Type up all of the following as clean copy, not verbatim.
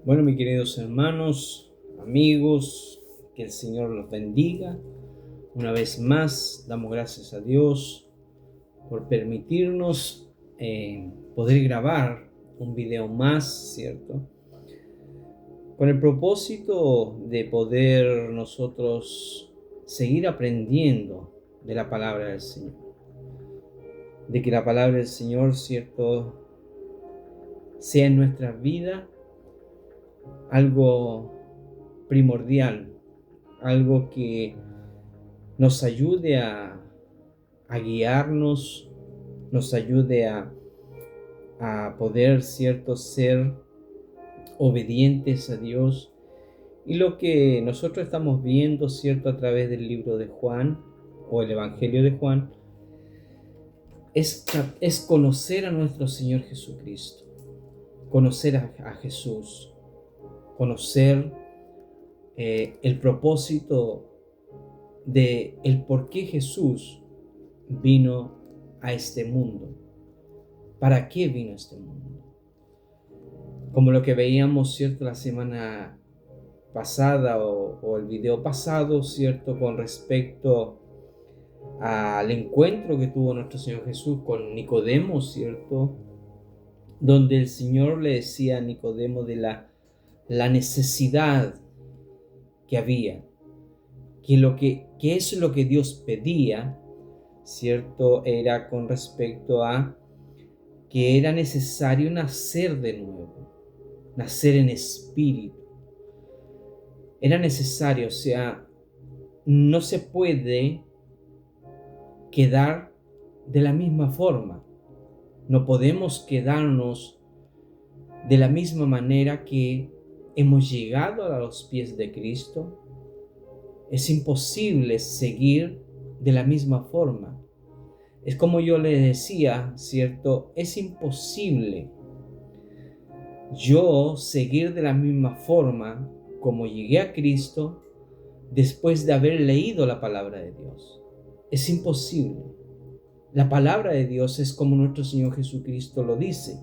Bueno, mis queridos hermanos, amigos, que el Señor los bendiga. Una vez más, damos gracias a Dios por permitirnos poder grabar un video más, ¿cierto? Con el propósito de poder nosotros seguir aprendiendo de la palabra del Señor. De que la palabra del Señor, ¿cierto?, sea en nuestras vidas algo primordial, algo que nos ayude a guiarnos, nos ayude a poder, ¿cierto?, ser obedientes a Dios. Y lo que nosotros estamos viendo, ¿cierto?, a través del libro de Juan o el Evangelio de Juan, es conocer a nuestro Señor Jesucristo, conocer a Jesús, conocer el propósito de el por qué Jesús vino a este mundo. ¿Para qué vino a este mundo? Como lo que veíamos, ¿cierto?, la semana pasada o el video pasado, ¿cierto?, con respecto al encuentro que tuvo nuestro Señor Jesús con Nicodemo, ¿cierto?, donde el Señor le decía a Nicodemo de la necesidad que había, que es lo que Dios pedía, ¿cierto?, era con respecto a que era necesario nacer de nuevo, nacer en espíritu. Era necesario, o sea, no se puede quedar de la misma forma. No podemos quedarnos de la misma manera que hemos llegado a los pies de Cristo. Es imposible seguir de la misma forma. Es como yo le decía, ¿cierto? Es imposible yo seguir de la misma forma como llegué a Cristo después de haber leído la palabra de Dios. Es imposible. La palabra de Dios es como nuestro Señor Jesucristo lo dice.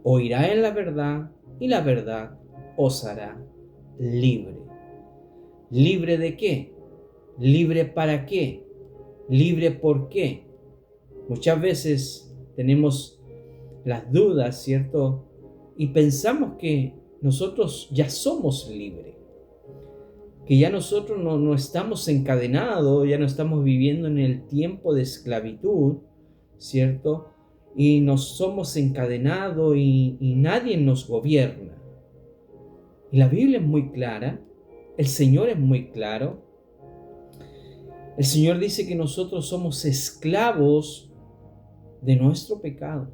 Oirá en la verdad y la verdad os hará libre. ¿Libre de qué? ¿Libre para qué? ¿Libre por qué? Muchas veces tenemos las dudas, ¿cierto? Y pensamos que nosotros ya somos libres, que ya nosotros no estamos encadenados, ya no estamos viviendo en el tiempo de esclavitud, ¿cierto? Y nos somos encadenados y nadie nos gobierna. Y la Biblia es muy clara, el Señor es muy claro. El Señor dice que nosotros somos esclavos de nuestro pecado,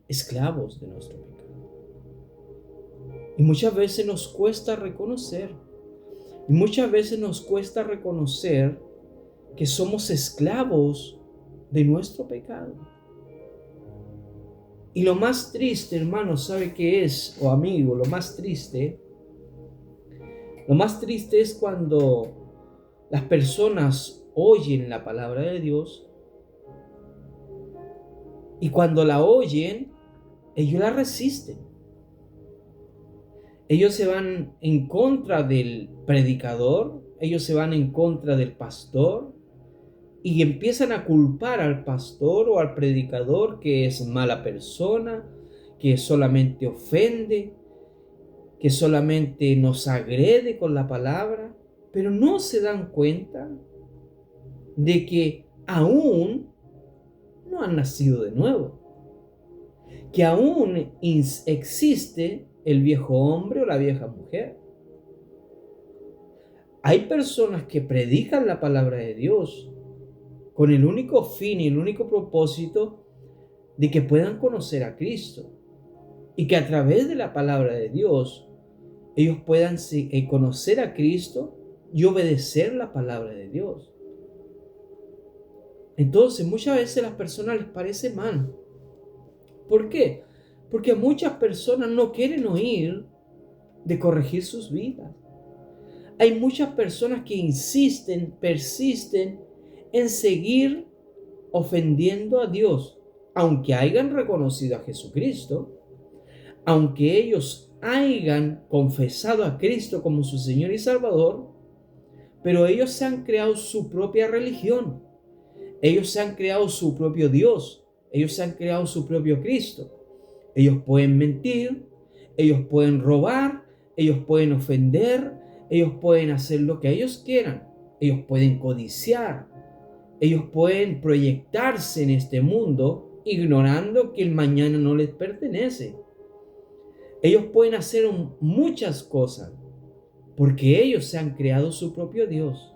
esclavos de nuestro pecado. Y muchas veces nos cuesta reconocer, y muchas veces nos cuesta reconocer que somos esclavos de nuestro pecado. Y lo más triste, hermano, ¿sabe qué es? O amigo, lo más triste es cuando las personas oyen la palabra de Dios y cuando la oyen, ellos la resisten. Ellos se van en contra del predicador, ellos se van en contra del pastor y empiezan a culpar al pastor o al predicador que es mala persona, que solamente ofende, que solamente nos agrede con la palabra, pero no se dan cuenta de que aún no han nacido de nuevo, que aún existe el viejo hombre o la vieja mujer. Hay personas que predican la palabra de Dios con el único fin y el único propósito de que puedan conocer a Cristo y que a través de la palabra de Dios ellos puedan conocer a Cristo y obedecer la palabra de Dios. Entonces, muchas veces a las personas les parece mal. ¿Por qué? Porque muchas personas no quieren oír de corregir sus vidas. Hay muchas personas que insisten, persisten en seguir ofendiendo a Dios, aunque hayan reconocido a Jesucristo, aunque ellos hayan confesado a Cristo como su Señor y Salvador, pero ellos se han creado su propia religión. Ellos se han creado su propio Dios. Ellos se han creado su propio Cristo. Ellos pueden mentir, ellos pueden robar, ellos pueden ofender, ellos pueden hacer lo que ellos quieran. Ellos pueden codiciar. Ellos pueden proyectarse en este mundo ignorando que el mañana no les pertenece. Ellos pueden hacer muchas cosas porque ellos se han creado su propio Dios.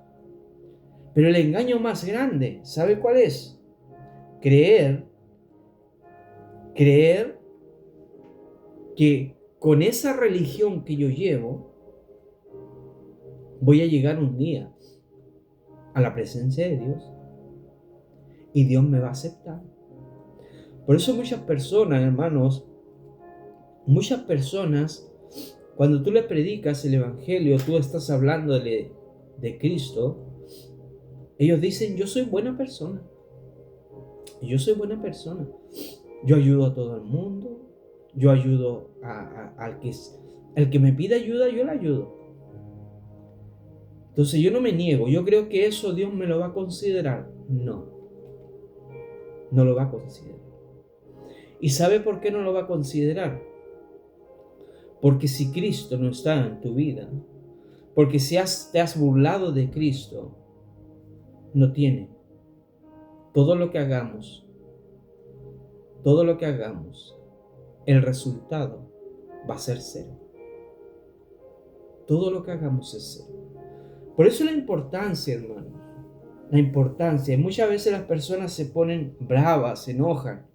Pero el engaño más grande, ¿sabe cuál es? Creer que con esa religión que yo llevo, voy a llegar un día a la presencia de Dios y Dios me va a aceptar. Por eso muchas personas, hermanos, cuando tú le predicas el evangelio, tú estás hablando de Cristo, ellos dicen: yo soy buena persona. Yo soy buena persona. Yo ayudo a todo el mundo. Yo ayudo al que me pida ayuda, yo le ayudo. Entonces yo no me niego. Yo creo que eso Dios me lo va a considerar. No lo va a considerar. ¿Y sabe por qué no lo va a considerar? Porque si Cristo no está en tu vida, porque si te has burlado de Cristo, no tiene. Todo lo que hagamos, el resultado va a ser cero. Todo lo que hagamos es cero. Por eso la importancia, hermano, muchas veces las personas se ponen bravas, se enojan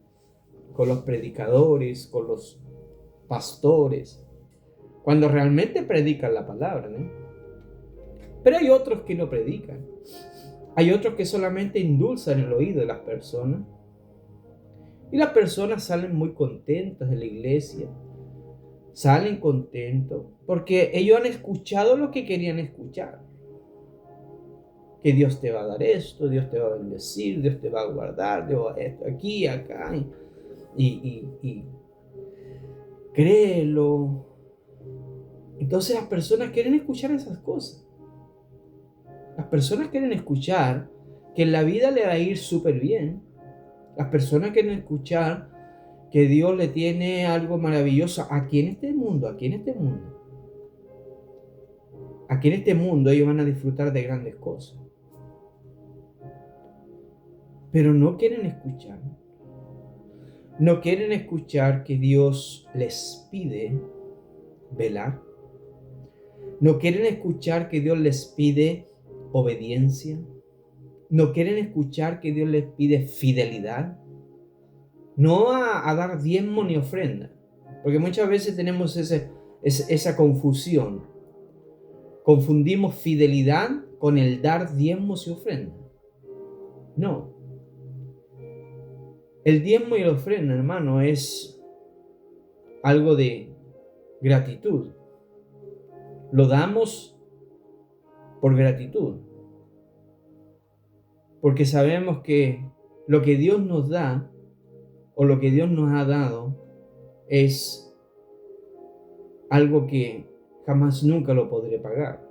con los predicadores, con los pastores, cuando realmente predican la palabra, ¿no? Pero hay otros que no predican. Hay otros que solamente endulzan el oído de las personas. Y las personas salen muy contentas de la iglesia. Salen contentos porque ellos han escuchado lo que querían escuchar. Que Dios te va a dar esto, Dios te va a bendecir, Dios te va a guardar, Dios va a esto, aquí, acá. Y créelo. Entonces las personas quieren escuchar esas cosas. Las personas quieren escuchar que en la vida le va a ir súper bien. Las personas quieren escuchar que Dios le tiene algo maravilloso aquí en este mundo, Aquí en este mundo ellos van a disfrutar de grandes cosas. Pero no quieren escuchar. No quieren escuchar que Dios les pide velar. No quieren escuchar que Dios les pide obediencia. No quieren escuchar que Dios les pide fidelidad. No a dar diezmo ni ofrenda. Porque muchas veces tenemos esa confusión. Confundimos fidelidad con el dar diezmos y ofrenda. No. El diezmo y la ofrenda, hermano, es algo de gratitud. Lo damos por gratitud. Porque sabemos que lo que Dios nos da o lo que Dios nos ha dado es algo que jamás nunca lo podré pagar.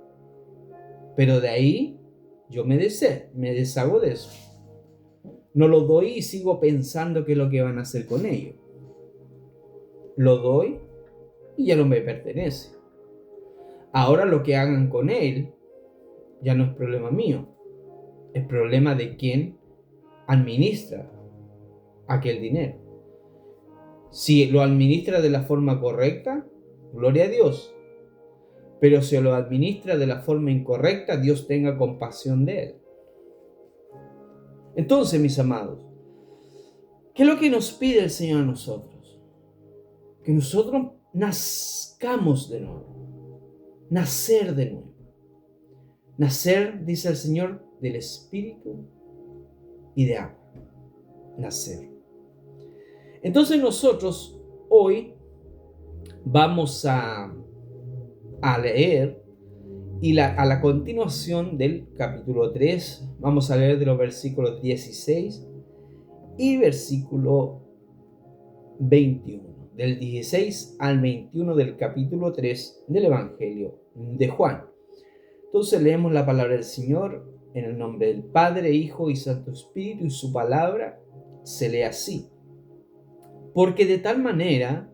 Pero de ahí yo me deshago de eso. No lo doy y sigo pensando qué es lo que van a hacer con ello. Lo doy y ya no me pertenece. Ahora lo que hagan con él ya no es problema mío. Es problema de quien administra aquel dinero. Si lo administra de la forma correcta, gloria a Dios. Pero si lo administra de la forma incorrecta, Dios tenga compasión de él. Entonces, mis amados, ¿qué es lo que nos pide el Señor a nosotros? Que nosotros nazcamos de nuevo. Nacer de nuevo. Nacer, dice el Señor, del Espíritu y de agua. Nacer. Entonces nosotros hoy vamos a leer y a la continuación del capítulo 3 vamos a leer de los versículos 16 y versículo 21. del 16 al 21 del capítulo 3 del Evangelio de Juan. Entonces leemos la palabra del Señor en el nombre del Padre, Hijo y Santo Espíritu, y su palabra se lee así. Porque de tal manera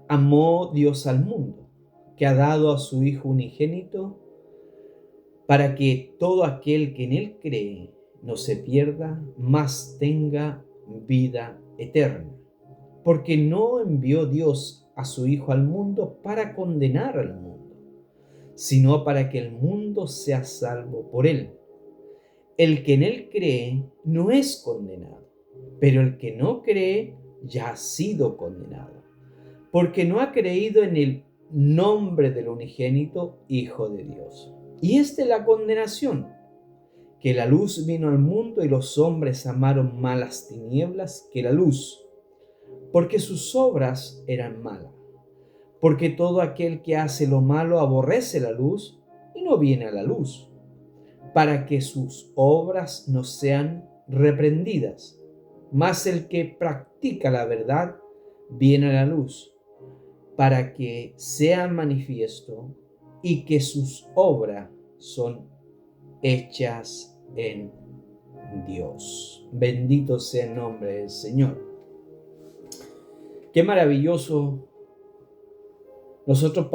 amó Dios al mundo, que ha dado a su Hijo unigénito, para que todo aquel que en él cree no se pierda, mas tenga vida eterna. Porque no envió Dios a su Hijo al mundo para condenar al mundo, sino para que el mundo sea salvo por él. El que en él cree no es condenado, pero el que no cree ya ha sido condenado, porque no ha creído en el nombre del unigénito Hijo de Dios. Y esta es la condenación, que la luz vino al mundo y los hombres amaron más las tinieblas que la luz, porque sus obras eran malas. Porque todo aquel que hace lo malo aborrece la luz y no viene a la luz, para que sus obras no sean reprendidas. Mas el que practica la verdad viene a la luz, para que sea manifiesto y que sus obras son hechas en Dios. Bendito sea el nombre del Señor. Qué maravilloso. Nosotros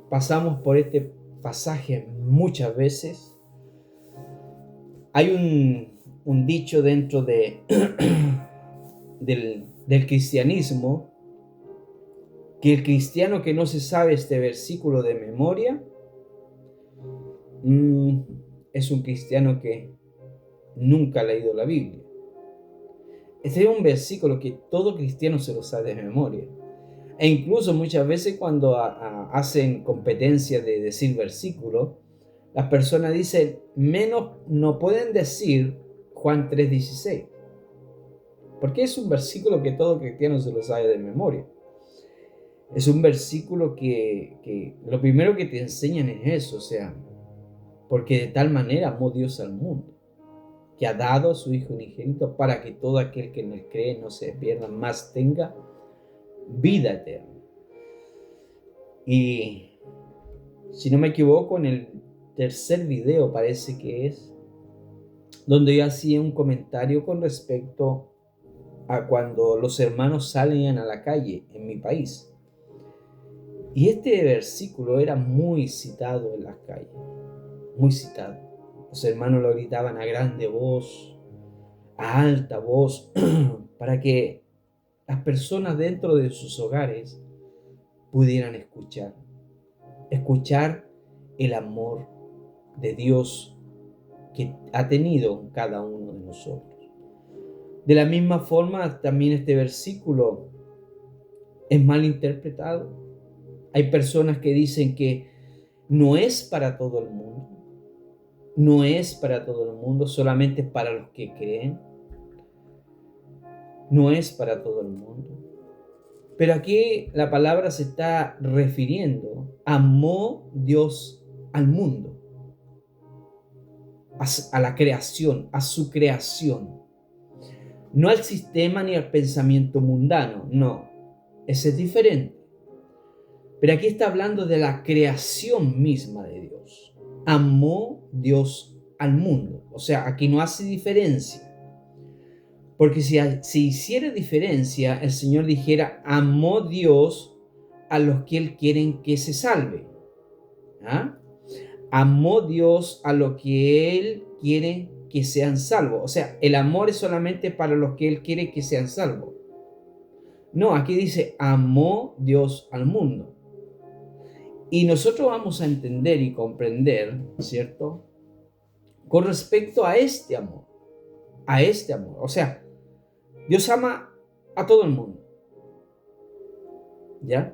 pasamos por este pasaje muchas veces. Hay un dicho dentro del cristianismo, que el cristiano que no se sabe este versículo de memoria es un cristiano que nunca ha leído la Biblia. Este es un versículo que todo cristiano se lo sabe de memoria. E incluso muchas veces cuando hacen competencia de decir versículos, las personas dicen, menos no pueden decir Juan 3:16. Porque es un versículo que todo cristiano se lo sabe de memoria. Es un versículo que lo primero que te enseñan es eso, o sea, porque de tal manera amó Dios al mundo, que ha dado a su Hijo unigénito para que todo aquel que en él cree no se pierda, mas tenga vida eterna. Y si no me equivoco, en el tercer video parece que es, donde yo hacía un comentario con respecto a cuando los hermanos salían a la calle en mi país. Y este versículo era muy citado en las calles, muy citado. Los hermanos lo gritaban a grande voz, a alta voz, para que las personas dentro de sus hogares pudieran escuchar el amor de Dios que ha tenido cada uno de nosotros. De la misma forma, también este versículo es mal interpretado. Hay personas que dicen que no es para todo el mundo, no es para todo el mundo, solamente para los que creen. No es para todo el mundo. Pero aquí la palabra se está refiriendo, amó Dios al mundo, a la creación, a su creación. No al sistema ni al pensamiento mundano, no, ese es diferente. Pero aquí está hablando de la creación misma de Dios. Amó Dios al mundo. O sea, aquí no hace diferencia. Porque si hiciera diferencia, el Señor dijera, amó Dios a los que Él quiere que se salve. ¿Ah? Amó Dios a los que Él quiere que sean salvos. O sea, el amor es solamente para los que Él quiere que sean salvos. No, aquí dice, amó Dios al mundo. Y nosotros vamos a entender y comprender, ¿cierto? Con respecto a este amor. A este amor. O sea, Dios ama a todo el mundo. ¿Ya?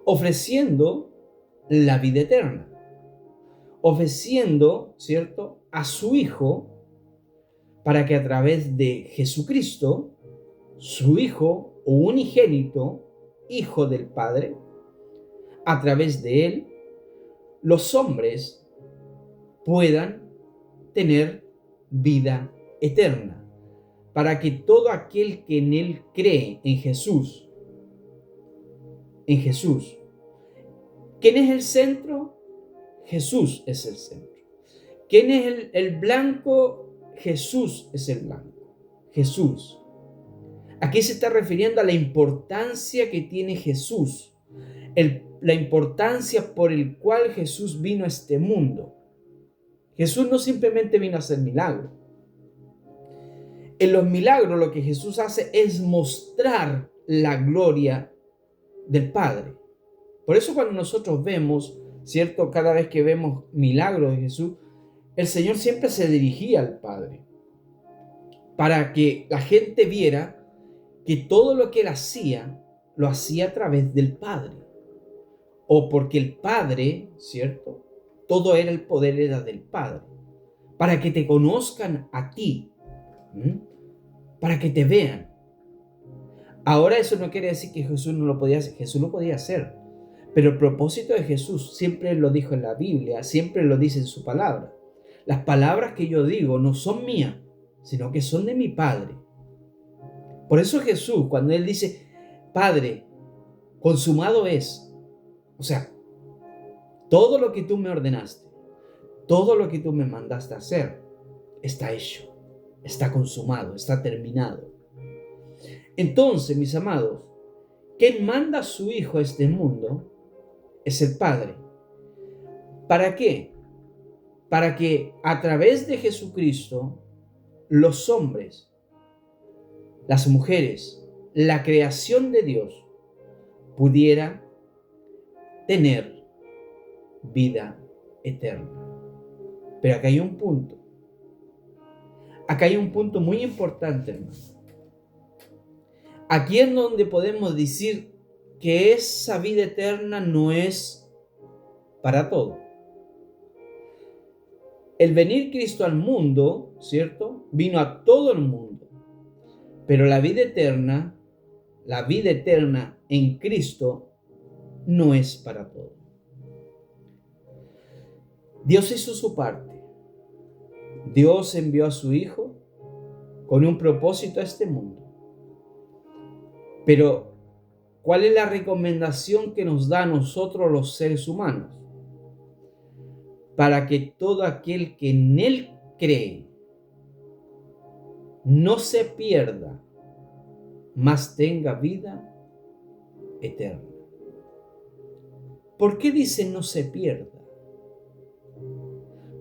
Ofreciendo la vida eterna. Ofreciendo, ¿cierto? A su Hijo para que a través de Jesucristo, su Hijo unigénito, Hijo del Padre, a través de Él, los hombres puedan tener vida eterna, para que todo aquel que en Él cree, en Jesús, en Jesús. ¿Quién es el centro? Jesús es el centro. ¿Quién es el blanco? Jesús es el blanco. Jesús. Aquí se está refiriendo a la importancia que tiene Jesús, la importancia por el cual Jesús vino a este mundo. Jesús no simplemente vino a hacer milagros. En los milagros lo que Jesús hace es mostrar la gloria del Padre. Por eso cuando nosotros vemos, ¿cierto? Cada vez que vemos milagros de Jesús, el Señor siempre se dirigía al Padre para que la gente viera que todo lo que Él hacía, lo hacía a través del Padre. O porque el Padre, ¿cierto? Todo era el poder era del Padre. Para que te conozcan a ti. Para que te vean. Ahora eso no quiere decir que Jesús no lo podía hacer. Jesús lo podía hacer. Pero el propósito de Jesús siempre lo dijo en la Biblia, siempre lo dice en su palabra. Las palabras que yo digo no son mías, sino que son de mi Padre. Por eso Jesús, cuando Él dice, Padre, consumado es, o sea, todo lo que tú me ordenaste, todo lo que tú me mandaste a hacer, está hecho, está consumado, está terminado. Entonces, mis amados, quien manda a su Hijo a este mundo es el Padre. ¿Para qué? Para que a través de Jesucristo, los hombres, las mujeres, la creación de Dios pudiera tener vida eterna. Pero acá hay un punto. Acá hay un punto muy importante, hermano. Aquí es donde podemos decir que esa vida eterna no es para todo. El venir Cristo al mundo, ¿cierto? Vino a todo el mundo. Pero la vida eterna en Cristo no es para todo. Dios hizo su parte. Dios envió a su Hijo con un propósito a este mundo. Pero, ¿cuál es la recomendación que nos da a nosotros los seres humanos? Para que todo aquel que en Él cree no se pierda, mas tenga vida eterna. ¿Por qué dice no se pierda?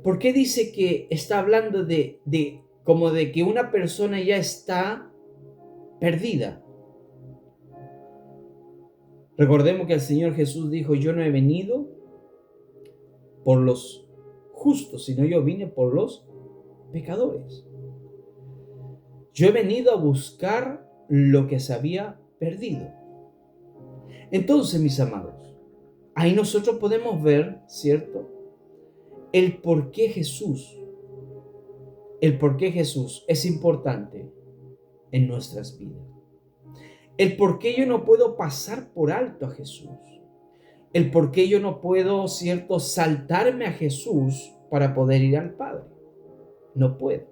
¿Por qué dice que está hablando como de que una persona ya está perdida? Recordemos que el Señor Jesús dijo, yo no he venido por los justos, sino yo vine por los pecadores. Yo he venido a buscar lo que se había perdido. Entonces, mis amados, ahí nosotros podemos ver, ¿cierto? El por qué Jesús es importante en nuestras vidas. El por qué yo no puedo pasar por alto a Jesús. El por qué yo no puedo, ¿cierto?, saltarme a Jesús para poder ir al Padre. No puedo.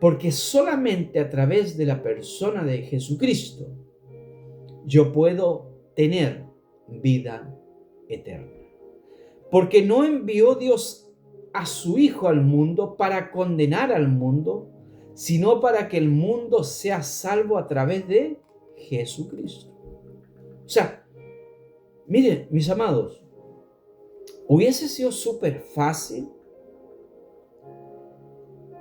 Porque solamente a través de la persona de Jesucristo yo puedo tener vida eterna. Porque no envió Dios a su Hijo al mundo para condenar al mundo, sino para que el mundo sea salvo a través de Jesucristo. O sea, miren, mis amados, hubiese sido súper fácil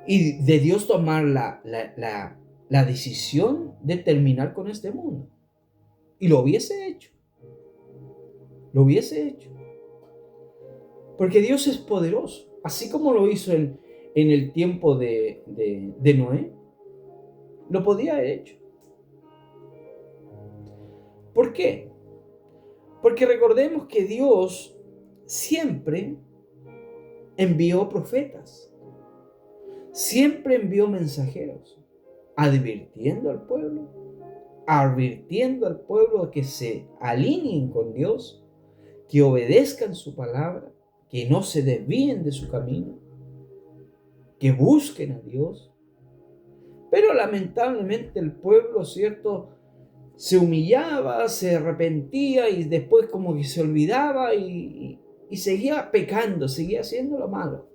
y de Dios tomar la decisión de terminar con este mundo. Y lo hubiese hecho. Lo hubiese hecho. Porque Dios es poderoso. Así como lo hizo en el tiempo de Noé. Lo podía haber hecho. ¿Por qué? Porque recordemos que Dios siempre envió profetas. Siempre envió mensajeros. Advirtiendo al pueblo que se alineen con Dios, que obedezcan su palabra, que no se desvíen de su camino, que busquen a Dios. Pero lamentablemente el pueblo, ¿cierto?, se humillaba, se arrepentía y después como que se olvidaba y seguía pecando, seguía haciendo lo malo.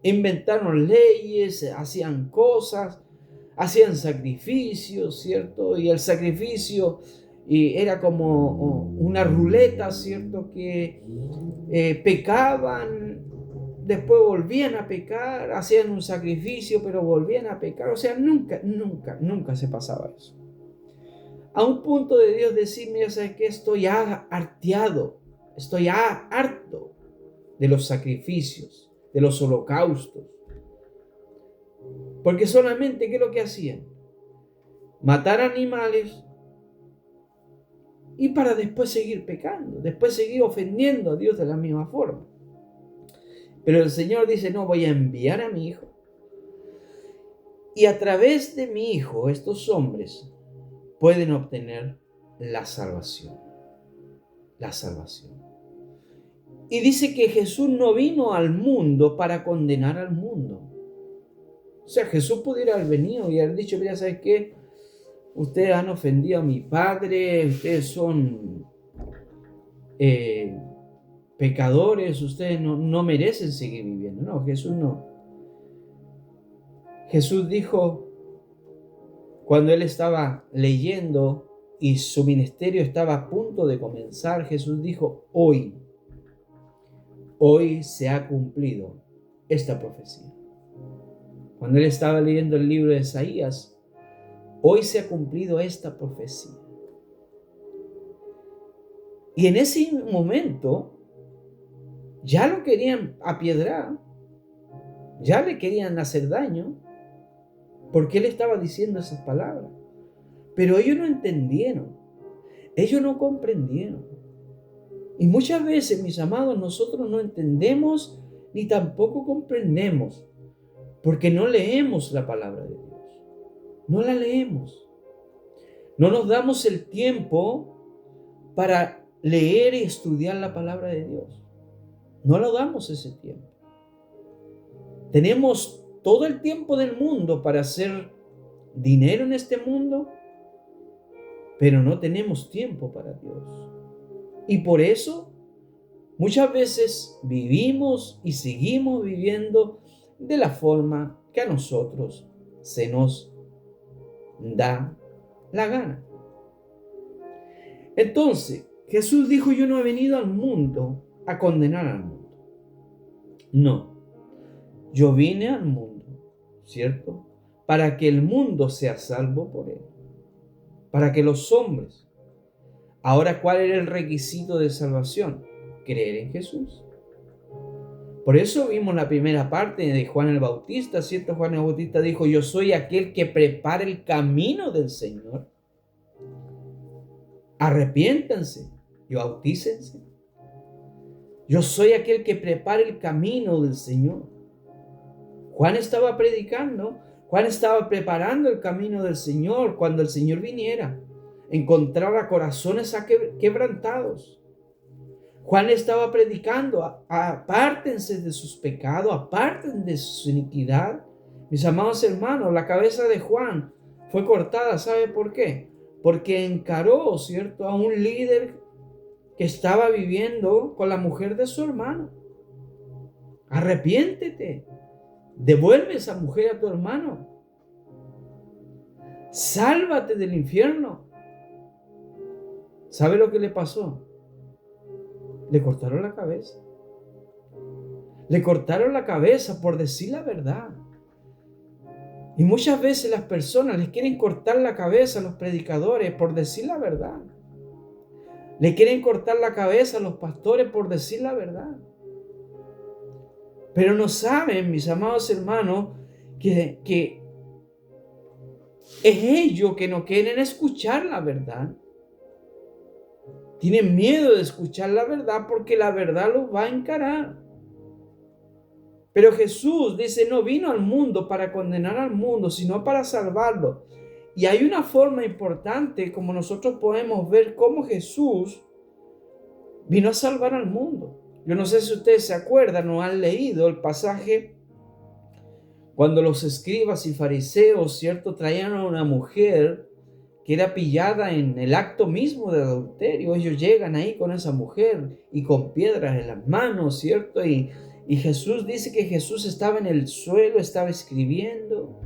Inventaron leyes, hacían cosas, hacían sacrificios, ¿cierto? Y el sacrificio era como una ruleta, ¿cierto? Que pecaban, después volvían a pecar, hacían un sacrificio, pero volvían a pecar. O sea, nunca se pasaba eso. A un punto de Dios decir, mira, ¿sabes qué? Estoy ya harteado, estoy ya harto de los sacrificios, de los holocaustos. Porque solamente, ¿qué es lo que hacían? Matar animales y para después seguir pecando, después seguir ofendiendo a Dios de la misma forma. Pero el Señor dice, no, voy a enviar a mi Hijo. Y a través de mi Hijo, estos hombres pueden obtener la salvación. La salvación. Y dice que Jesús no vino al mundo para condenar al mundo. O sea, Jesús pudiera haber venido y haber dicho, mira, ¿sabes qué? Ustedes han ofendido a mi Padre, ustedes son pecadores, ustedes no merecen seguir viviendo. No, Jesús no. Jesús dijo, cuando él estaba leyendo y su ministerio estaba a punto de comenzar, Jesús dijo, hoy se ha cumplido esta profecía. Cuando él estaba leyendo el libro de Isaías, hoy se ha cumplido esta profecía. Y en ese momento ya lo querían apiedrar, ya le querían hacer daño, porque él estaba diciendo esas palabras. Pero ellos no entendieron, ellos no comprendieron. Y muchas veces, mis amados, nosotros no entendemos ni tampoco comprendemos, porque no leemos la palabra de Dios. No la leemos. No nos damos el tiempo para leer y estudiar la palabra de Dios. No lo damos ese tiempo. Tenemos todo el tiempo del mundo para hacer dinero en este mundo, pero no tenemos tiempo para Dios. Y por eso muchas veces vivimos y seguimos viviendo de la forma que a nosotros se nos da la gana. Entonces, Jesús dijo, yo no he venido al mundo a condenar al mundo. No, yo vine al mundo, ¿cierto? Para que el mundo sea salvo por él. Para que los hombres. Ahora, ¿cuál era el requisito de salvación? Creer en Jesús. Por eso vimos la primera parte de Juan el Bautista, ¿cierto? Juan el Bautista dijo, yo soy aquel que prepara el camino del Señor. Arrepiéntanse y bautícense. Yo soy aquel que prepara el camino del Señor. Juan estaba predicando, Juan estaba preparando el camino del Señor cuando el Señor viniera. Encontrara corazones quebrantados. Juan estaba predicando, apártense de sus pecados, apártense de su iniquidad. Mis amados hermanos, la cabeza de Juan fue cortada, ¿sabe por qué? Porque encaró, ¿cierto?, a un líder que estaba viviendo con la mujer de su hermano. Arrepiéntete, devuelve esa mujer a tu hermano. Sálvate del infierno. ¿Sabe lo que le pasó? Le cortaron la cabeza. Le cortaron la cabeza por decir la verdad. Y muchas veces las personas les quieren cortar la cabeza a los predicadores por decir la verdad. Le quieren cortar la cabeza a los pastores por decir la verdad. Pero no saben, mis amados hermanos, que es ellos que no quieren escuchar la verdad. Tienen miedo de escuchar la verdad porque la verdad los va a encarar. Pero Jesús dice, no vino al mundo para condenar al mundo, sino para salvarlo. Y hay una forma importante como nosotros podemos ver cómo Jesús vino a salvar al mundo. Yo no sé si ustedes se acuerdan o han leído el pasaje Cuando los escribas y fariseos, ¿cierto?, traían a una mujer que era pillada en el acto mismo de adulterio, ellos llegan ahí con esa mujer y con piedras en las manos, ¿cierto? Y Jesús dice que Jesús estaba en el suelo, estaba escribiendo.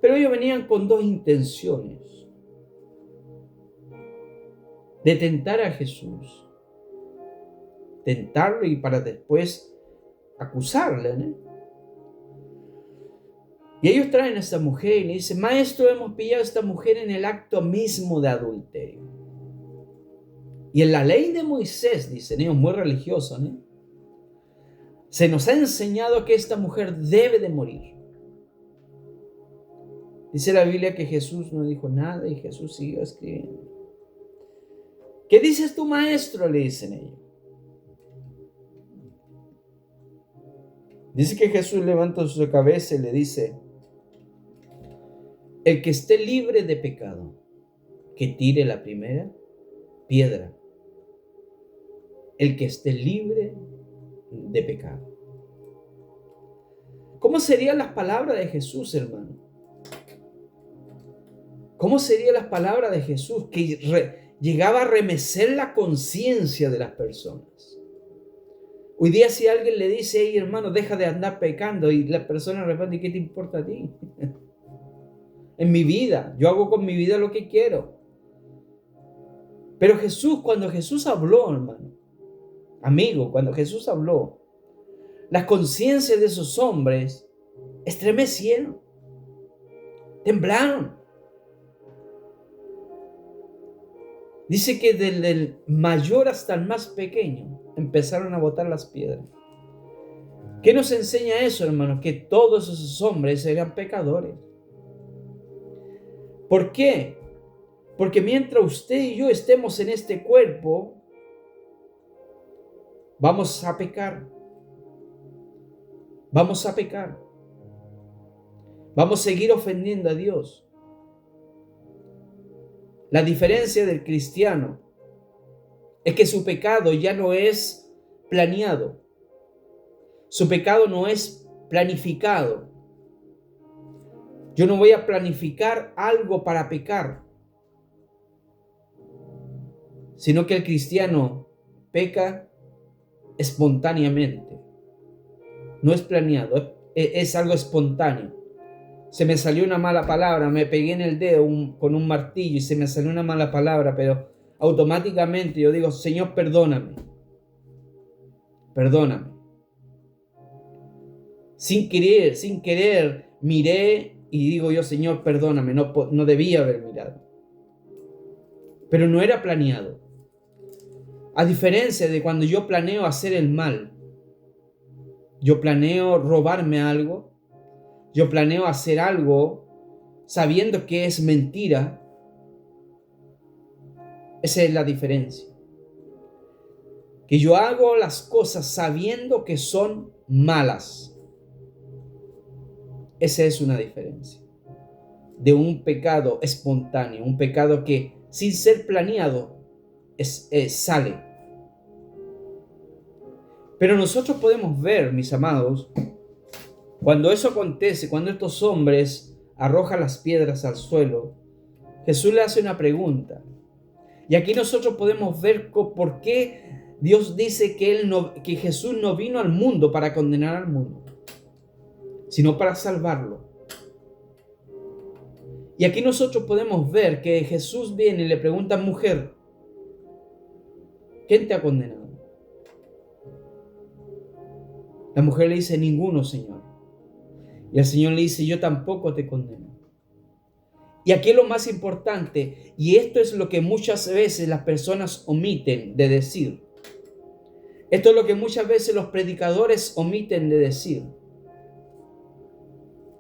Pero ellos venían con dos intenciones: de tentar a Jesús, tentarlo y para después acusarle, ¿no? Y ellos traen a esta mujer y le dicen: Maestro, hemos pillado a esta mujer en el acto mismo de adulterio. Y en la ley de Moisés, dicen ellos, muy religiosos, ¿no?, se nos ha enseñado que esta mujer debe de morir. Dice la Biblia que Jesús no dijo nada y Jesús siguió escribiendo. ¿Qué dices tú, maestro?, le dicen ellos. Dice que Jesús levanta su cabeza y le dice: el que esté libre de pecado, que tire la primera piedra. El que esté libre de pecado. ¿Cómo serían las palabras de Jesús, hermano? ¿Cómo serían las palabras de Jesús que llegaba a remecer la conciencia de las personas? Hoy día si alguien le dice: hey, hermano, deja de andar pecando, y la persona responde: ¿qué te importa a ti? En mi vida, yo hago con mi vida lo que quiero. Pero Jesús, cuando Jesús habló, hermano, amigo, cuando Jesús habló, las conciencias de esos hombres estremecieron, temblaron. Dice que desde el mayor hasta el más pequeño empezaron a botar las piedras. ¿Qué nos enseña eso, hermano? Que todos esos hombres eran pecadores. ¿Por qué? Porque mientras usted y yo estemos en este cuerpo, vamos a pecar. Vamos a pecar. Vamos a seguir ofendiendo a Dios. La diferencia del cristiano es que su pecado ya no es planeado. Su pecado no es planificado. Yo no voy a planificar algo para pecar, sino que el cristiano peca espontáneamente. No es planeado, es algo espontáneo. Se me salió una mala palabra, me pegué en el dedo con un martillo y se me salió una mala palabra, pero automáticamente yo digo: Señor, perdóname. Perdóname. Sin querer, miré y digo yo: Señor, perdóname, no debía haber mirado. Pero no era planeado. A diferencia de cuando yo planeo hacer el mal, yo planeo robarme algo, yo planeo hacer algo sabiendo que es mentira. Esa es la diferencia. Que yo hago las cosas sabiendo que son malas. Esa es una diferencia de un pecado espontáneo, un pecado que sin ser planeado sale. Pero nosotros podemos ver, mis amados, cuando eso acontece, cuando estos hombres arrojan las piedras al suelo, Jesús le hace una pregunta. Y aquí nosotros podemos ver por qué Dios dice que Jesús no vino al mundo para condenar al mundo, sino para salvarlo. Y aquí nosotros podemos ver que Jesús viene y le pregunta: mujer, ¿quién te ha condenado? La mujer le dice: ninguno, Señor. Y el Señor le dice: yo tampoco te condeno. Y aquí es lo más importante, y esto es lo que muchas veces las personas omiten de decir. Esto es lo que muchas veces los predicadores omiten de decir.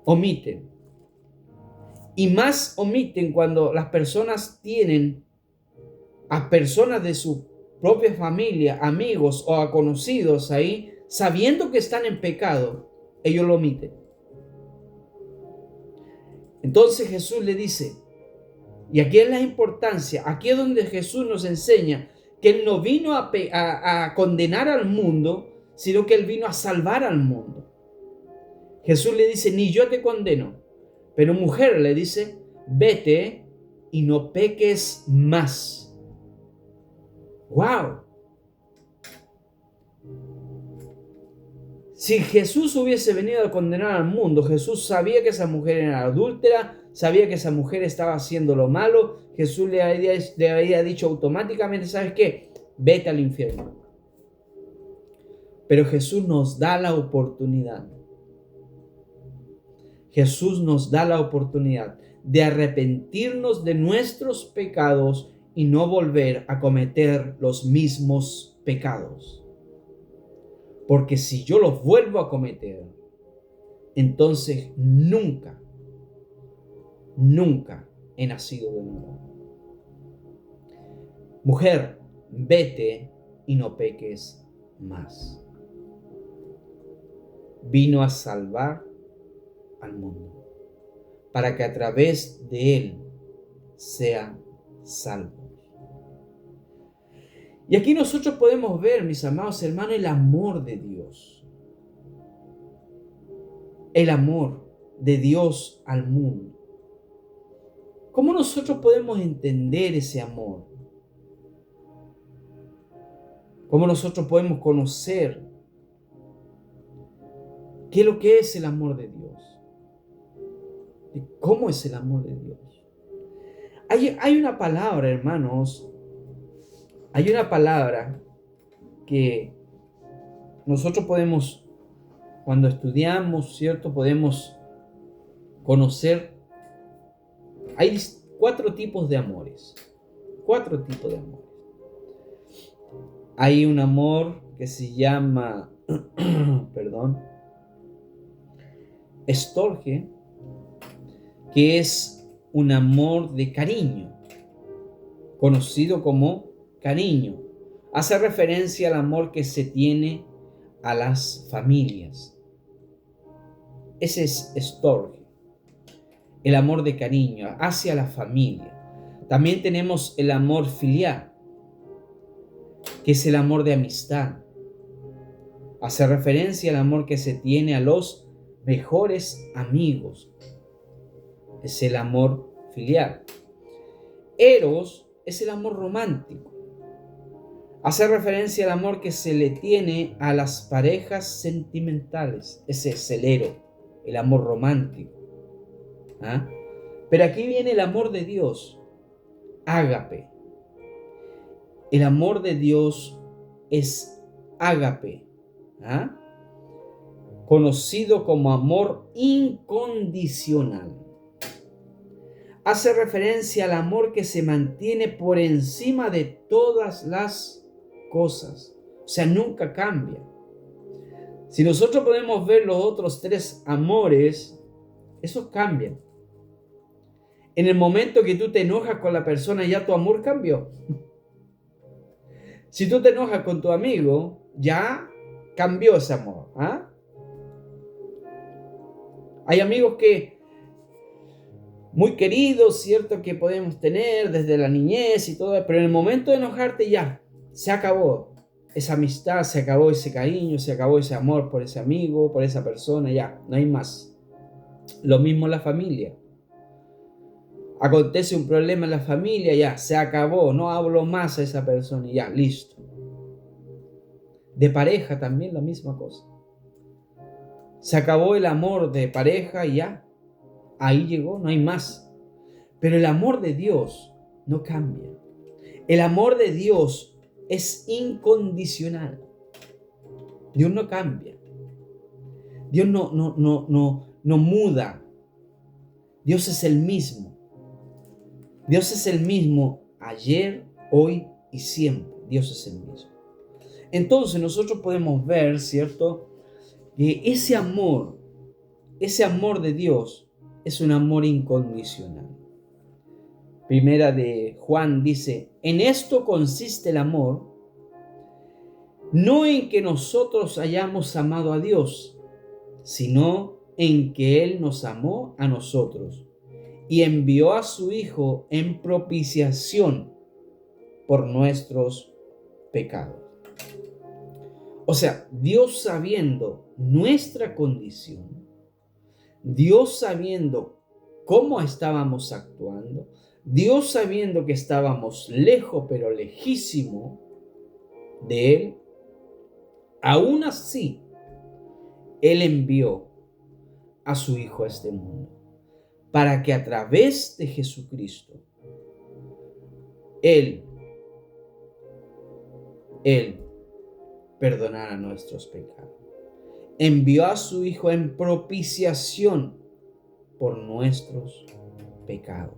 Omiten. Y más omiten cuando las personas tienen a personas de su propia familia, amigos o a conocidos ahí, sabiendo que están en pecado, ellos lo omiten. Entonces Jesús le dice, y aquí es la importancia, aquí es donde Jesús nos enseña que Él no vino a condenar al mundo, sino que Él vino a salvar al mundo. Jesús le dice, ni yo te condeno. Pero mujer le dice, vete y no peques más. ¡Wow! Si Jesús hubiese venido a condenar al mundo, Jesús sabía que esa mujer era adúltera, sabía que esa mujer estaba haciendo lo malo, Jesús le había dicho automáticamente, ¿sabes qué? Vete al infierno. Pero Jesús nos da la oportunidad. Jesús nos da la oportunidad de arrepentirnos de nuestros pecados y no volver a cometer los mismos pecados. Porque si yo los vuelvo a cometer, entonces nunca he nacido de nuevo. Mujer, vete y no peques más. Vino a salvar al mundo, para que a través de él sea salvo. Y aquí nosotros podemos ver, mis amados hermanos, el amor de Dios. El amor de Dios al mundo. ¿Cómo nosotros podemos entender ese amor? ¿Cómo nosotros podemos conocer qué es lo que es el amor de Dios? ¿Cómo es el amor de Dios? Hay una palabra, hermanos, hay una palabra que nosotros podemos, cuando estudiamos, ¿cierto? Podemos conocer. Hay 4 tipos de amores. 4 tipos de amores. Hay un amor que se llama, Storge, que es un amor de cariño, conocido como cariño. Hace referencia al amor que se tiene a las familias. Ese es Storge, el amor de cariño hacia la familia. También tenemos el amor filial, que es el amor de amistad. Hace referencia al amor que se tiene a los mejores amigos. Es el amor filial. Eros es el amor romántico. Hace referencia al amor que se le tiene a las parejas sentimentales. Ese es el amor romántico. ¿Ah? Pero aquí viene el amor de Dios, ágape. El amor de Dios es ágape, ¿ah? Conocido como amor incondicional. Hace referencia al amor que se mantiene por encima de todas las cosas. O sea, nunca cambia. Si nosotros podemos ver los otros 3 amores, esos cambian. En el momento que tú te enojas con la persona, ya tu amor cambió. Si tú te enojas con tu amigo, ya cambió ese amor. ¿Ah? Hay amigos que muy queridos, ¿cierto? Que podemos tener desde la niñez y todo, pero en el momento de enojarte ya, se acabó esa amistad, se acabó ese cariño, se acabó ese amor por ese amigo, por esa persona, ya, no hay más. Lo mismo en la familia. Acontece un problema en la familia, ya, se acabó, no hablo más a esa persona, ya, listo. De pareja también la misma cosa. Se acabó el amor de pareja y ya, ahí llegó, no hay más. Pero el amor de Dios no cambia. El amor de Dios es incondicional. Dios no cambia. Dios no muda. Dios es el mismo. Dios es el mismo ayer, hoy y siempre. Dios es el mismo. Entonces nosotros podemos ver, ¿cierto?, que ese amor de Dios es un amor incondicional. Primera de Juan dice, en esto consiste el amor, no en que nosotros hayamos amado a Dios, sino en que Él nos amó a nosotros y envió a su Hijo en propiciación por nuestros pecados. O sea, Dios, sabiendo nuestra condición, Dios sabiendo cómo estábamos actuando, Dios sabiendo que estábamos lejos, pero lejísimo de Él, aún así, Él envió a su Hijo a este mundo, para que a través de Jesucristo, Él perdonara nuestros pecados. Envió a su Hijo en propiciación por nuestros pecados.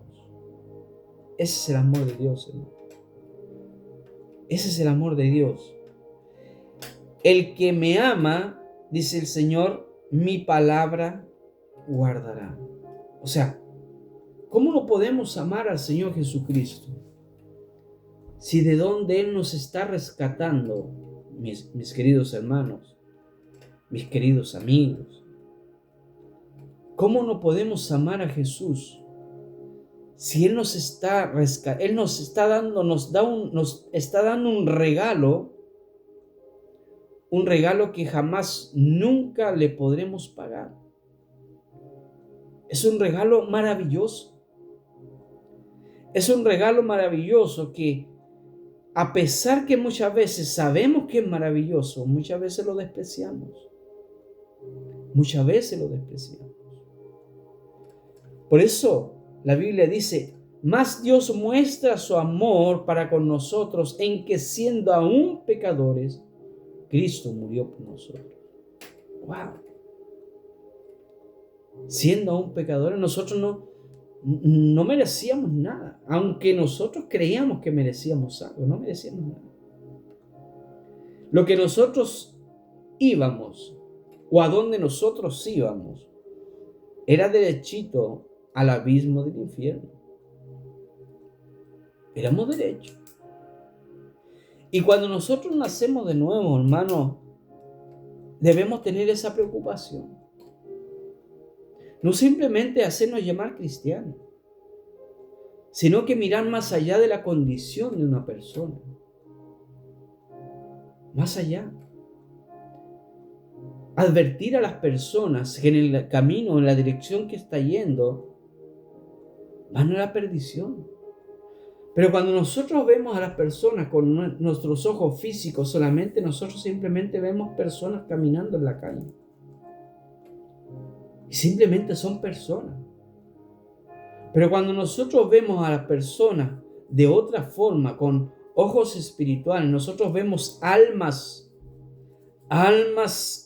Ese es el amor de Dios, hermano. Ese es el amor de Dios. El que me ama, dice el Señor, mi palabra guardará. O sea, ¿cómo no podemos amar al Señor Jesucristo? Si de donde Él nos está rescatando, mis queridos hermanos, mis queridos amigos, ¿cómo no podemos amar a Jesús? Si Él nos está rescatando, Él nos está dando un regalo que jamás, nunca le podremos pagar. Es un regalo maravilloso. Es un regalo maravilloso que, a pesar que muchas veces sabemos que es maravilloso, muchas veces lo despreciamos. Muchas veces lo despreciamos. Por eso la Biblia dice, mas Dios muestra su amor para con nosotros en que siendo aún pecadores, Cristo murió por nosotros. ¡Wow! Siendo aún pecadores, nosotros no merecíamos nada. Aunque nosotros creíamos que merecíamos algo, no merecíamos nada. Lo que nosotros íbamos, o a donde nosotros íbamos, era derechito al abismo del infierno. Éramos derechos. Y cuando nosotros nacemos de nuevo, hermano, debemos tener esa preocupación. No simplemente hacernos llamar cristianos, sino que mirar más allá de la condición de una persona. Más allá. Advertir a las personas que en el camino, en la dirección que está yendo, van a la perdición. Pero cuando nosotros vemos a las personas con nuestros ojos físicos solamente, nosotros simplemente vemos personas caminando en la calle. Y simplemente son personas. Pero cuando nosotros vemos a las personas de otra forma, con ojos espirituales, nosotros vemos almas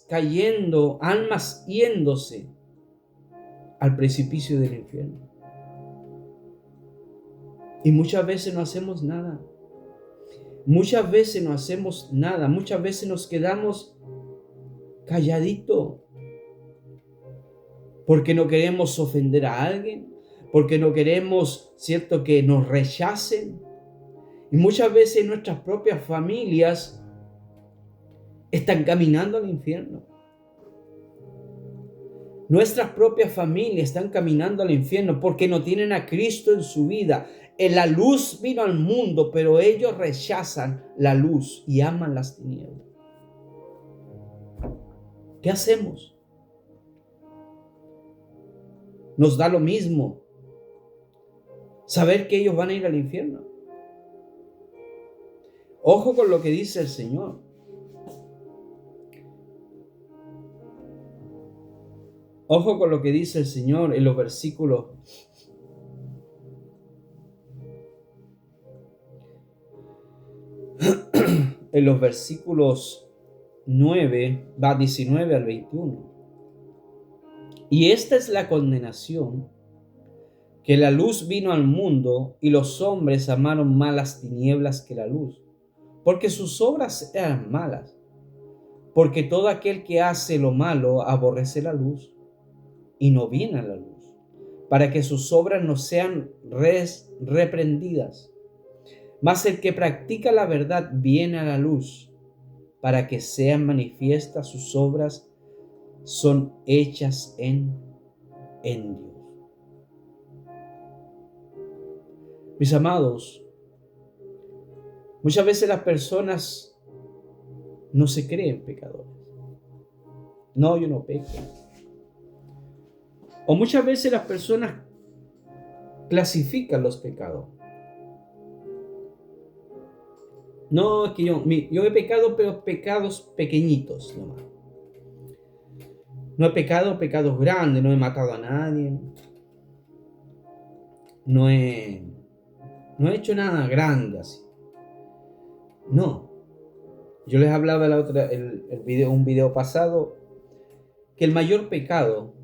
cayendo, almas yéndose al precipicio del infierno. Y muchas veces no hacemos nada. Muchas veces no hacemos nada. Muchas veces nos quedamos calladitos. Porque no queremos ofender a alguien. Porque no queremos, ¿cierto?, que nos rechacen. Y muchas veces nuestras propias familias están caminando al infierno. Nuestras propias familias están caminando al infierno porque no tienen a Cristo en su vida. La luz vino al mundo, pero ellos rechazan la luz y aman las tinieblas. ¿Qué hacemos? Nos da lo mismo saber que ellos van a ir al infierno. Ojo con lo que dice el Señor. Ojo con lo que dice el Señor en los versículos en los versículos 19 al 21. Y esta es la condenación, que la luz vino al mundo y los hombres amaron más las tinieblas que la luz, porque sus obras eran malas. Porque todo aquel que hace lo malo aborrece la luz y no viene a la luz, para que sus obras no sean reprendidas. Mas el que practica la verdad viene a la luz, para que sean manifiestas sus obras son hechas en Dios. Mis amados, muchas veces las personas no se creen pecadores. No, yo no peco. O muchas veces las personas clasifican los pecados. No, es que yo he pecado, pero pecados pequeñitos nomás. No he pecado pecados grandes, no he matado a nadie. No he hecho nada grande así. No. Yo les hablaba un video pasado, que el mayor pecado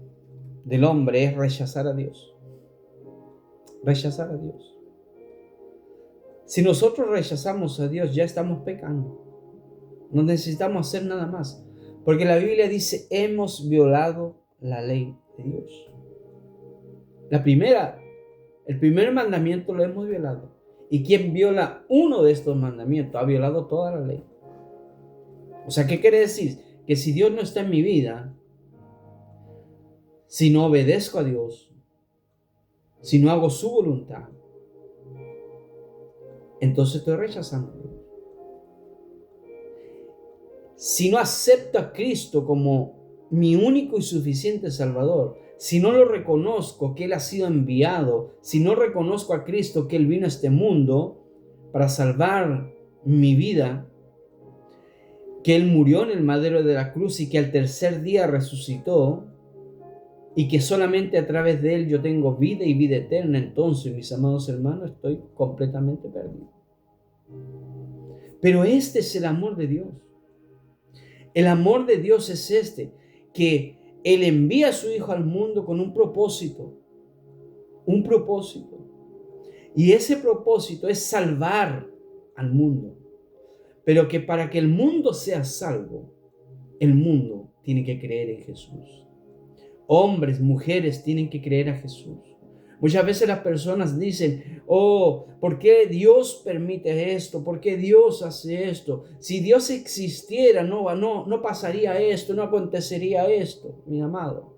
del hombre es rechazar a Dios. Rechazar a Dios. Si nosotros rechazamos a Dios, ya estamos pecando. No necesitamos hacer nada más. Porque la Biblia dice, hemos violado la ley de Dios. El primer mandamiento lo hemos violado. Y quien viola uno de estos mandamientos ha violado toda la ley. O sea, ¿qué quiere decir? Que si Dios no está en mi vida, si no obedezco a Dios, si no hago su voluntad, entonces estoy rechazando a Dios. Si no acepto a Cristo como mi único y suficiente Salvador, si no lo reconozco que Él ha sido enviado, si no reconozco a Cristo que Él vino a este mundo para salvar mi vida, que Él murió en el madero de la cruz y que al tercer día resucitó, y que solamente a través de Él yo tengo vida y vida eterna, entonces, mis amados hermanos, estoy completamente perdido. Pero este es el amor de Dios. El amor de Dios es este, que Él envía a su Hijo al mundo con un propósito. Un propósito. Y ese propósito es salvar al mundo. Pero que para que el mundo sea salvo, el mundo tiene que creer en Jesús. Hombres, mujeres tienen que creer a Jesús. Muchas veces las personas dicen, oh, ¿por qué Dios permite esto? ¿Por qué Dios hace esto? Si Dios existiera, no pasaría esto, no acontecería esto, mi amado.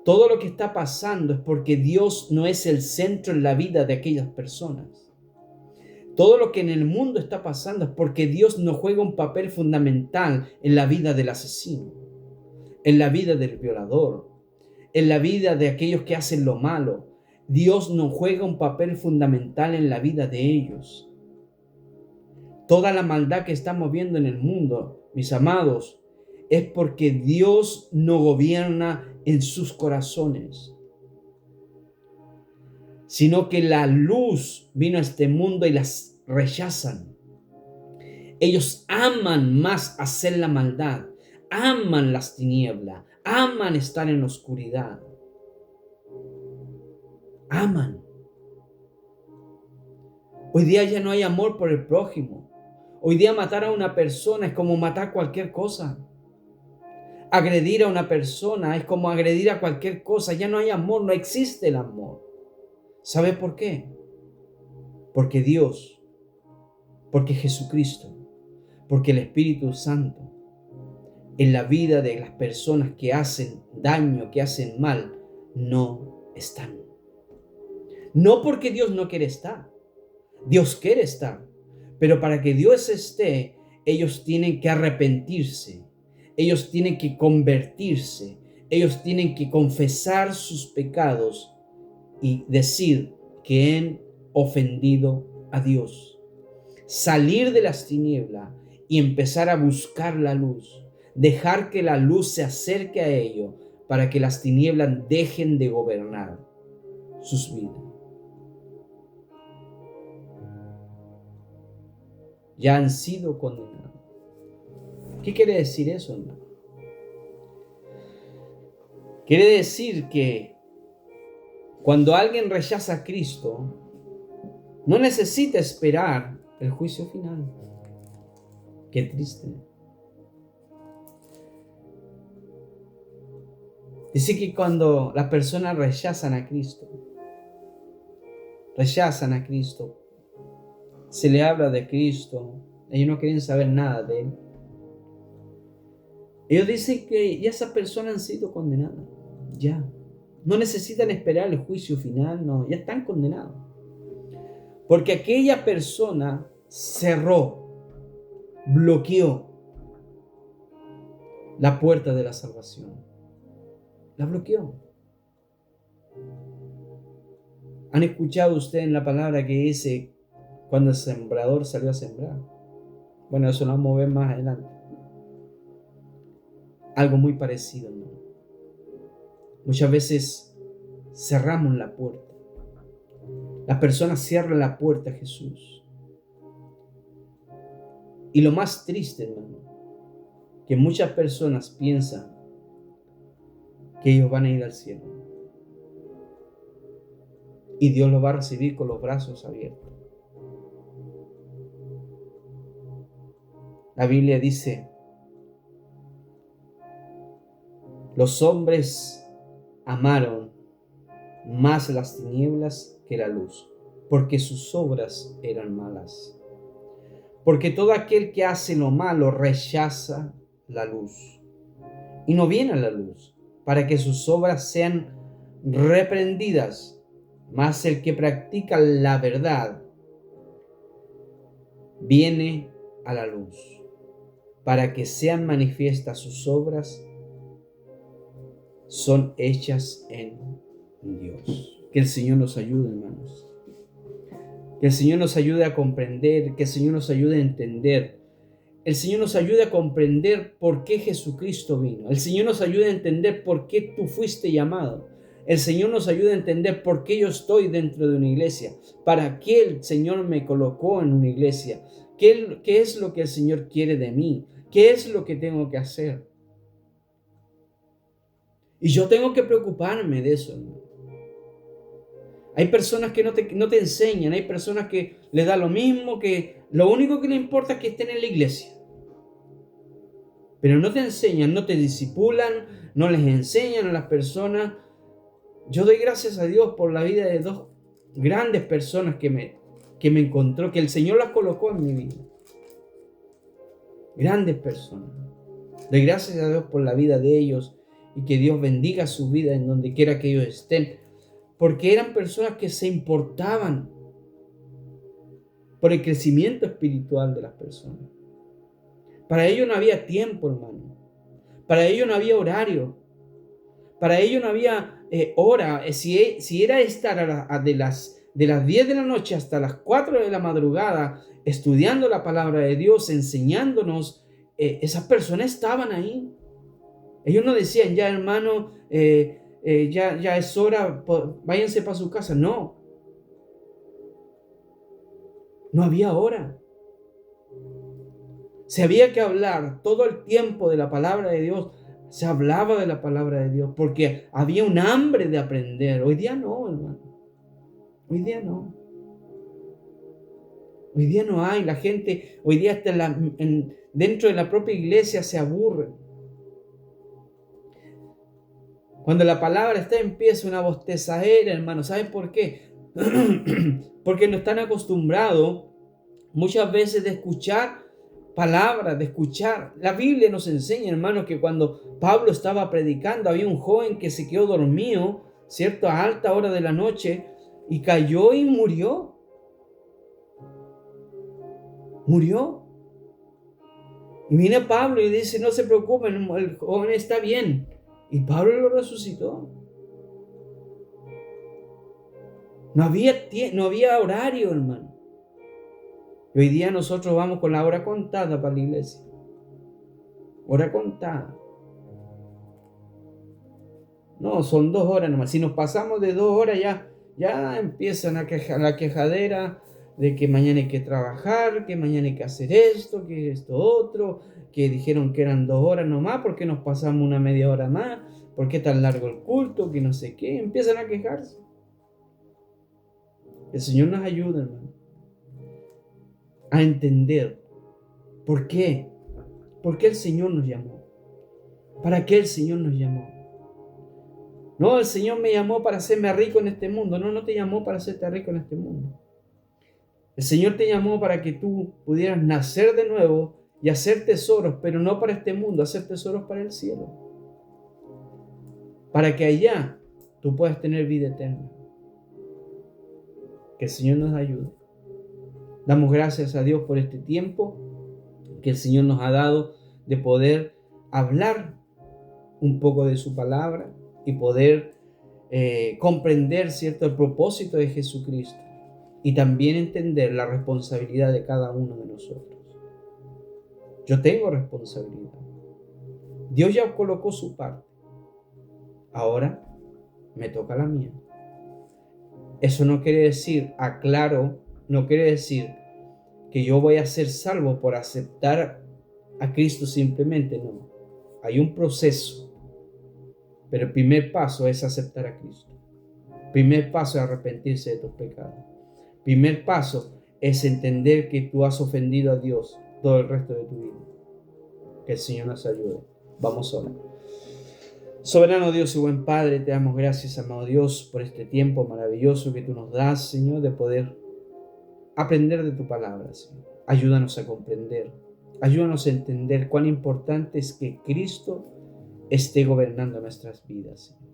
Todo lo que está pasando es porque Dios no es el centro en la vida de aquellas personas. Todo lo que en el mundo está pasando es porque Dios no juega un papel fundamental en la vida del asesino, en la vida del violador, en la vida de aquellos que hacen lo malo. Dios no juega un papel fundamental en la vida de ellos. Toda la maldad que estamos viendo en el mundo, mis amados, es porque Dios no gobierna en sus corazones, sino que la luz vino a este mundo y las rechazan. Ellos aman más hacer la maldad, aman las tinieblas, aman estar en la oscuridad. Aman. Hoy día ya no hay amor por el prójimo. Hoy día matar a una persona es como matar cualquier cosa. Agredir a una persona es como agredir a cualquier cosa. Ya no hay amor, no existe el amor. ¿Sabe por qué? Porque Dios, porque Jesucristo, porque el Espíritu Santo en la vida de las personas que hacen daño, que hacen mal, no están. No porque Dios no quiere estar. Dios quiere estar. Pero para que Dios esté, ellos tienen que arrepentirse. Ellos tienen que convertirse. Ellos tienen que confesar sus pecados y decir que han ofendido a Dios. Salir de las tinieblas y empezar a buscar la luz. Dejar que la luz se acerque a ellos para que las tinieblas dejen de gobernar sus vidas. Ya han sido condenados. ¿Qué quiere decir eso, hermano? Quiere decir que cuando alguien rechaza a Cristo, no necesita esperar el juicio final. Qué triste. Dice que cuando las personas rechazan a Cristo, se le habla de Cristo, ellos no quieren saber nada de Él. Ellos dicen que ya esas personas han sido condenadas. Ya. No necesitan esperar el juicio final, no, ya están condenados. Porque aquella persona cerró, bloqueó la puerta de la salvación. La bloqueó. ¿Han escuchado ustedes la palabra que dice cuando el sembrador salió a sembrar? Bueno, eso lo vamos a ver más adelante. Algo muy parecido, ¿no? Muchas veces cerramos la puerta. Las personas cierran la puerta a Jesús. Y lo más triste, hermano, que muchas personas piensan que ellos van a ir al cielo. Y Dios los va a recibir con los brazos abiertos. La Biblia dice, los hombres amaron más las tinieblas que la luz, porque sus obras eran malas. Porque todo aquel que hace lo malo rechaza la luz y no viene a la luz, para que sus obras sean reprendidas. Mas el que practica la verdad viene a la luz, para que sean manifiestas sus obras, son hechas en Dios. Que el Señor nos ayude, hermanos. Que el Señor nos ayude a comprender, que el Señor nos ayude a entender. El Señor nos ayude a comprender por qué Jesucristo vino. El Señor nos ayude a entender por qué tú fuiste llamado. El Señor nos ayude a entender por qué yo estoy dentro de una iglesia. ¿Para qué el Señor me colocó en una iglesia? ¿Qué es lo que el Señor quiere de mí? ¿Qué es lo que tengo que hacer? Y yo tengo que preocuparme de eso, hermano. Hay personas que no te enseñan, hay personas que les da lo mismo, que lo único que les importa es que estén en la iglesia. Pero no te enseñan, no te disipulan, no les enseñan a las personas. Yo doy gracias a Dios por la vida de dos grandes personas que me encontró, que el Señor las colocó en mi vida. Grandes personas. Doy gracias a Dios por la vida de ellos y que Dios bendiga su vida en donde quiera que ellos estén. Porque eran personas que se importaban por el crecimiento espiritual de las personas. Para ellos no había tiempo, hermano. Para ellos no había horario. Para ellos no había hora. Si era estar de las 10 de la noche hasta las 4 de la madrugada estudiando la palabra de Dios, enseñándonos, esas personas estaban ahí. Ellos no decían, ya hermano, ya es hora, váyanse para su casa. No. No había hora. Se había que hablar todo el tiempo de la palabra de Dios. Se hablaba de la palabra de Dios porque había un hambre de aprender. Hoy día no, hermano. Hoy día no. Hoy día no hay. La gente, hoy día hasta dentro de la propia iglesia se aburre. Cuando la palabra está en pie es una bostezadera, hermano. ¿Saben por qué? Porque no están acostumbrados muchas veces de escuchar palabras, de escuchar. La Biblia nos enseña, hermano, que cuando Pablo estaba predicando, había un joven que se quedó dormido, ¿cierto? A alta hora de la noche, y cayó y murió. Murió. Y viene Pablo y dice, no se preocupen, el joven está bien. Y Pablo lo resucitó. No había horario, hermano. Y hoy día nosotros vamos con la hora contada para la iglesia. Hora contada. No, son 2 horas nomás. Si nos pasamos de 2 horas ya empiezan la quejadera de que mañana hay que trabajar, que mañana hay que hacer esto, que esto otro, que dijeron que eran 2 horas nomás, ¿por qué nos pasamos una media hora más? ¿Por qué tan largo el culto? Que no sé qué. Empiezan a quejarse. El Señor nos ayuda, hermano, a entender por qué. ¿Por qué el Señor nos llamó? ¿Para qué el Señor nos llamó? No, el Señor me llamó para hacerme rico en este mundo. No, no te llamó para hacerte rico en este mundo. El Señor te llamó para que tú pudieras nacer de nuevo y hacer tesoros, pero no para este mundo, hacer tesoros para el cielo. Para que allá tú puedas tener vida eterna. Que el Señor nos ayude. Damos gracias a Dios por este tiempo que el Señor nos ha dado de poder hablar un poco de su palabra. y poder comprender, ¿cierto?, el propósito de Jesucristo y también entender la responsabilidad de cada uno de nosotros. Yo tengo responsabilidad. Dios ya colocó su parte. Ahora me toca la mía. Eso no quiere decir, aclaro, no quiere decir que yo voy a ser salvo por aceptar a Cristo simplemente, no. Hay un proceso, pero el primer paso es aceptar a Cristo. El primer paso es arrepentirse de tus pecados. El primer paso es entender que tú has ofendido a Dios todo el resto de tu vida. Que el Señor nos ayude. Vamos a orar. Soberano Dios y buen Padre, te damos gracias, amado Dios, por este tiempo maravilloso que tú nos das, Señor, de poder aprender de tu palabra, Señor. Ayúdanos a comprender, ayúdanos a entender cuán importante es que Cristo esté gobernando nuestras vidas, Señor.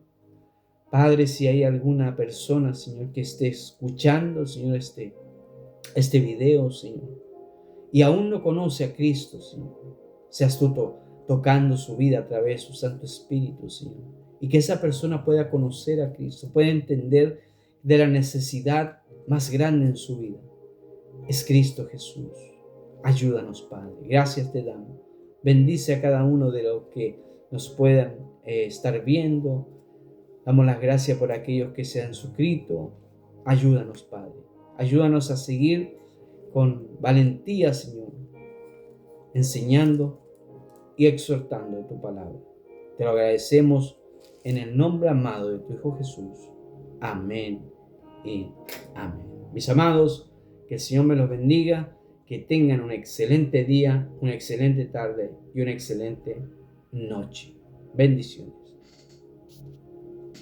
Padre, si hay alguna persona, Señor, que esté escuchando, Señor, este video, Señor, y aún no conoce a Cristo, Señor, seas tú tocando su vida a través de su Santo Espíritu, Señor, y que esa persona pueda conocer a Cristo, pueda entender de la necesidad más grande en su vida. Es Cristo Jesús. Ayúdanos, Padre. Gracias te damos. Bendice a cada uno de los que nos puedan estar viendo. Damos las gracias por aquellos que se han suscrito. Ayúdanos, Padre. Ayúdanos a seguir con valentía, Señor, enseñando y exhortando de tu palabra. Te lo agradecemos en el nombre amado de tu Hijo Jesús. Amén y amén. Mis amados, que el Señor me los bendiga, que tengan un excelente día, una excelente tarde y una excelente noche. Bendiciones.